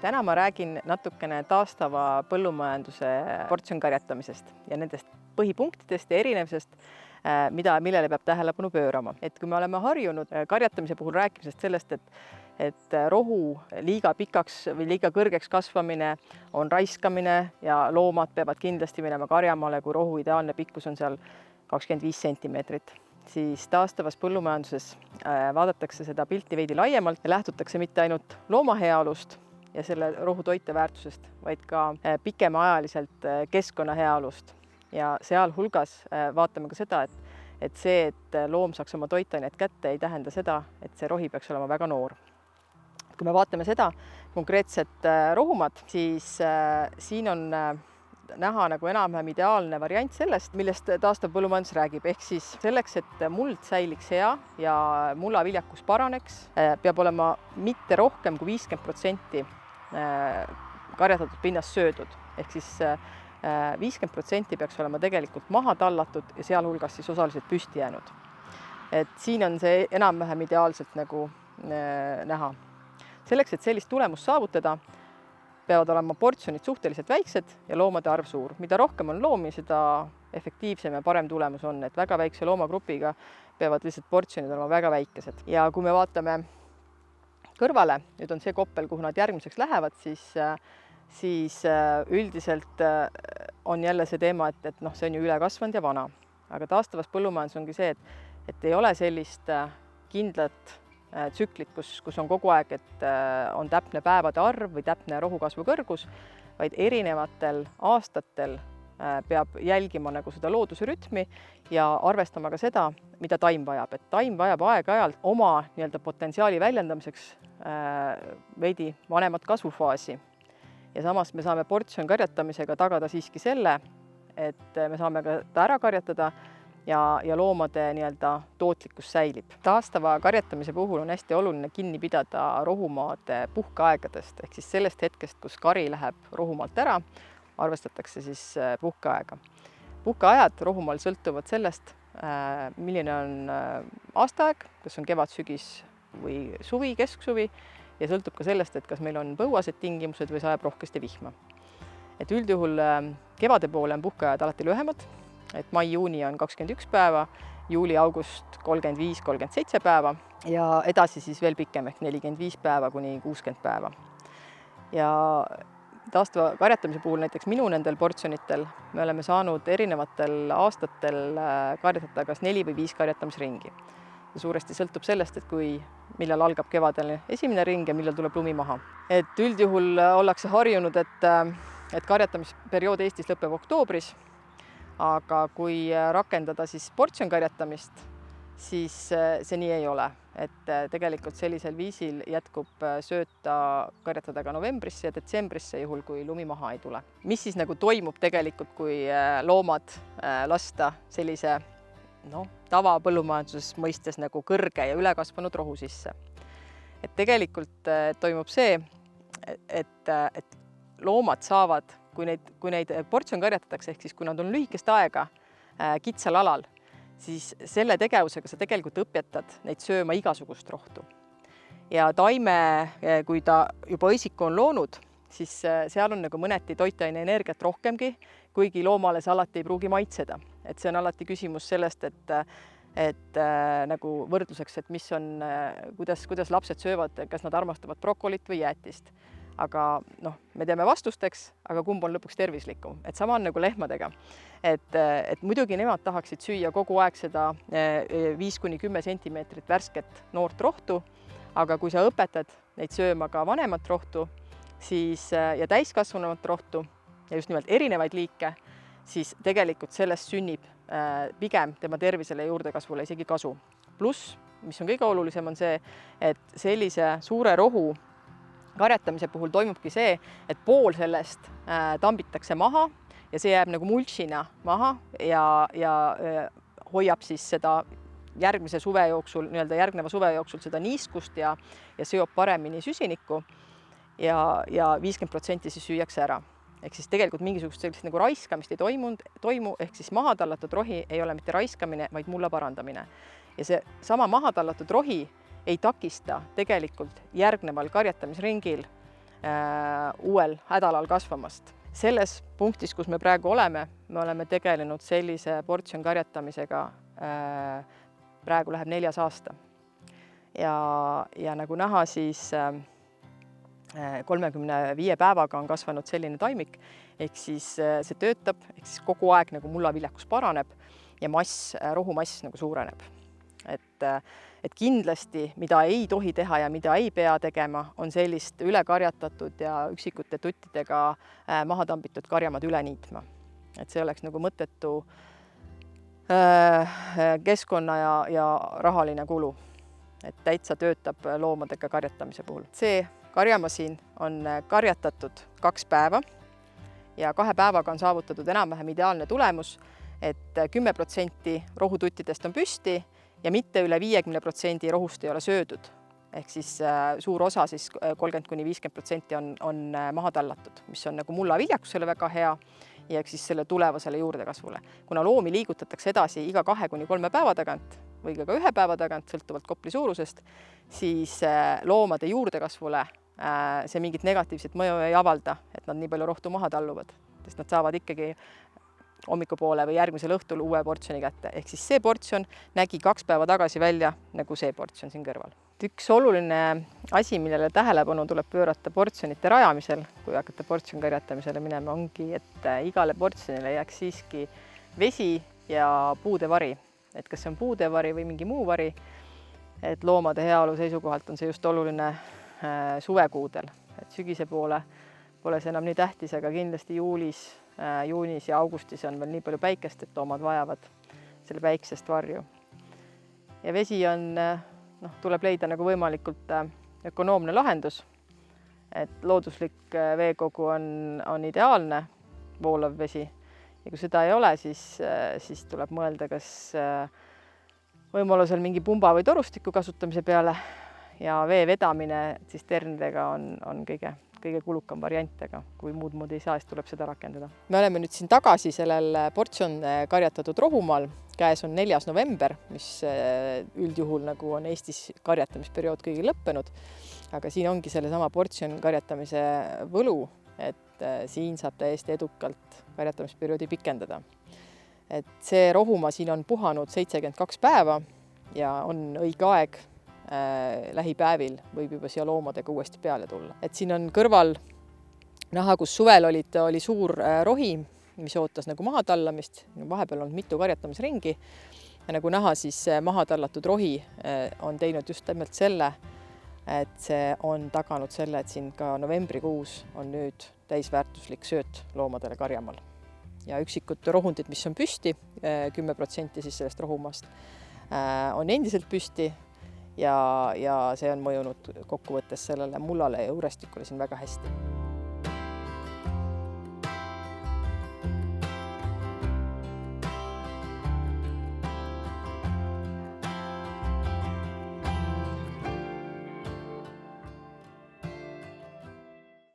Täna ma räägin natukene taastava põllumajanduse portsjonkarjatamisest ja nendest põhipunktidest ja erinevusest, millele peab tähelepanu pöörama. Et kui me oleme harjunud karjatamise puhul rääkimisest sellest, et rohu liiga pikaks või liiga kõrgeks kasvamine on raiskamine ja loomad peavad kindlasti minema karjamaale, kui rohu ideaalne pikkus on seal 25 sentimeetrit. Siis taastavas põllumajanduses vaadatakse seda pilti veidi laiemalt ja lähtutakse mitte ainult looma heaolust ja selle rohu toiteväärtusest, vaid ka pikemaajaliselt keskkonna heaolust. Ja sealhulgas vaatame ka seda, et see, et loom saaks oma toitainet kätte, ei tähenda seda, et see rohi peaks olema väga noor. Kui me vaatame seda konkreetset rohumat, siis siin on näha nagu enam-vähem ideaalne variant sellest, millest taastav põllumajandus räägib. Ehk siis selleks, et muld säiliks hea ja mulla viljakus paraneks, peab olema mitte rohkem kui 50% karjatatud pinnast söödud. Ehk siis 50% peaks olema tegelikult maha tallatud ja sealhulgas siis osaliselt püsti jäänud. Et siin on see enam-vähem ideaalselt nagu näha. Selleks, et sellist tulemust saavutada, peavad olema portsjonid suhteliselt väiksed ja loomade arv suur. Mida rohkem on loomi, seda efektiivsem ja parem tulemus on. Et väga väikse loomagrupiga peavad lihtsalt portsjonid olema väga väikesed. Ja kui me vaatame kõrvale, nüüd on see koppel, kuhu nad järgmiseks lähevad, siis üldiselt on jälle see teema, et see on ju ülekasvanud ja vana. Aga taastavas põllumajandus ongi see, et ei ole sellist kindlat tsüklit, kus on kogu aeg, et on täpne päevade arv või täpne rohukasvu kõrgus, vaid erinevatel aastatel peab jälgima nagu seda looduse rütmi ja arvestama ka seda, mida taim vajab. Et taim vajab aeg-ajalt oma potentsiaali väljendamiseks veidi vanemat kasvufaasi. Ja samas me saame portsjonkarjatamisega tagada siiski selle, et me saame ka ta ära karjatada ja loomade tootlikkus säilib. Taastava karjatamise puhul on hästi oluline kinni pidada rohumaade puhkeaegadest, ehk siis sellest hetkest, kus kari läheb rohumaalt ära, arvestatakse siis puhkeaega. Puhkeajad rohumaal sõltuvad sellest, milline on aastaaeg, kas on kevad, sügis või suvi, kesksuvi, ja sõltub ka sellest, et kas meil on põuased tingimused või sajab rohkesti vihma. Et üldjuhul kevade poole on puhkeajad alati lühemad, et mai-juuni on 21 päeva, juuli-august 35-37 päeva ja edasi siis veel pikem ehk 45 päeva kuni 60 päeva. Ja taastava karjatamise puhul näiteks minu nendel portsjonitel me oleme saanud erinevatel aastatel karjatada kas 4 või 5 karjatamisringi. Ja suuresti sõltub sellest, et millal algab kevadel esimene ring ja millal tuleb lumi maha. Et üldjuhul ollakse harjunud, et karjatamisperiood Eestis lõpeb oktoobris, aga kui rakendada siis portsjonkarjatamist, siis see nii ei ole. Et tegelikult sellisel viisil jätkub sööta karjatada ka novembrisse ja detsembrisse, juhul kui lumi maha ei tule. Mis siis nagu toimub tegelikult, kui loomad lasta sellise tavapõllumajanduses mõistes nagu kõrge ja ülekasvanud rohu sisse? Et tegelikult toimub see, et loomad saavad, kui neid portsjon karjatatakse, ehk siis kui nad on lühikest aega kitsal alal, siis selle tegevusega sa tegelikult õpetad neid sööma igasugust rohtu. Ja taime, kui ta juba õisiku on loonud, siis seal on nagu mõneti toitaine energiat rohkemgi, kuigi loomale see alati ei pruugi maitseda. Et see on alati küsimus sellest, et nagu võrdluseks, et mis on, kuidas lapsed söövad, kas nad armastavad brokolit või jäätist. Aga me teeme vastusteks, aga kumb on lõpuks tervislikum. Et sama on nagu lehmadega. Et muidugi nemad tahaksid süüa kogu aeg seda 5-10 sentimeetrit värsket noort rohtu, aga kui sa õpetad neid sööma ka vanemat rohtu ja täiskasvanumat rohtu ja just nimelt erinevaid liike, siis tegelikult sellest sünnib pigem tema tervisele ja juurdekasvule isegi kasu. Pluss, mis on kõige olulisem, on see, et sellise suure rohu karjatamise puhul toimubki see, et pool sellest tambitakse maha ja see jääb nagu mulčina maha ja hoiab siis seda järgneva suve jooksul seda niiskust ja seob paremini süsinikku ja 50% siis süüakse ära. Ehk siis tegelikult mingisugust sellist nagu raiskamist ei toimu, ehk siis maha tallatud rohi ei ole mitte raiskamine, vaid mulla parandamine. Ja see sama maha tallatud rohi ei takista tegelikult järgneval karjatamisringil uuel hädalal kasvamast. Selles punktis, kus me praegu oleme, me oleme tegelenud sellise portsjonkarjatamisega, praegu läheb 4. aasta. Ja nagu näha, siis 35 päevaga on kasvanud selline taimik, ehk siis see töötab, ehk siis kogu aeg nagu mullaviljakus paraneb ja rohumass nagu suureneb. Et kindlasti, mida ei tohi teha ja mida ei pea tegema, on sellist ülekarjatatud ja üksikute tuttidega maha tambitud karjamaad üle niitma. Et see oleks nagu mõttetu keskkonna ja rahaline kulu. Et täitsa töötab loomadega karjatamise puhul. See karjamasin on karjatatud 2 päeva ja 2 päevaga on saavutatud enam-vähem ideaalne tulemus, et 10% rohututtidest on püsti ja mitte üle 50% rohust ei ole söödud. Ehk siis suur osa, siis 30–50% on maha tallatud, mis on nagu mullaviljakusele väga hea ja siis selle tulevasele juurdekasvule. Kuna loomi liigutatakse edasi iga 2–3 päeva tagant või ka 1 päeva tagant, sõltuvalt kopli suurusest, siis loomade juurdekasvule see mingit negatiivset mõju ei avalda, et nad nii palju rohtu maha talluvad, sest nad saavad ikkagi hommikupoole või järgmisel õhtul uue portsjoni kätte. Ehk siis see portsjon nägi 2 päeva tagasi välja nagu see portsjon siin kõrval. Üks oluline asi, millele tähelepanu tuleb pöörata portsjonite rajamisel, kui hakata portsjonkarjatamisele minema, ongi, et igale portsjonile jääks siiski vesi ja puude vari. Et kas see on puude vari või mingi muu vari, et loomade heaolu seisukohalt on see just oluline suvekuudel. Et sügise poole pole see enam nii tähtis, aga kindlasti juunis ja augustis on veel nii palju päikest, et loomad vajavad selle päiksest varju. Ja vesi on, tuleb leida nagu võimalikult ökonoomne lahendus, et looduslik veekogu on ideaalne voolav vesi ja kui seda ei ole, siis tuleb mõelda, kas võimalusel mingi pumba või torustiku kasutamise peale ja vee vedamine tsisternidega on kõige kulukam variant, aga kui muud ei saa, siis tuleb seda rakendada. Me oleme nüüd siin tagasi sellel portsjon karjatatud rohumaal. Käes on 4. november, mis üldjuhul nagu on Eestis karjatamisperiood kõigil lõppenud, aga siin ongi sellesama portsjon karjatamise võlu, et siin saab täiesti edukalt karjatamisperioodi pikendada. Et see rohumaa siin on puhanud 72 päeva ja on õige aeg lähipäevil võib juba siia loomadega uuesti peale tulla. Et siin on kõrval näha, kus suvel oli suur rohi, mis ootas nagu maha tallamist. Vahepeal on mitu karjatamisringi ja nagu näha, siis maha tallatud rohi on teinud just täpselt selle, et see on taganud selle, et siin ka novembrikuus on nüüd täisväärtuslik sööt loomadele karjamal. Ja üksikud rohundid, mis on püsti, 10% siis sellest rohumast, on endiselt püsti ja see on mõjunud kokkuvõttes sellele mullale ja juurestikule siin väga hästi.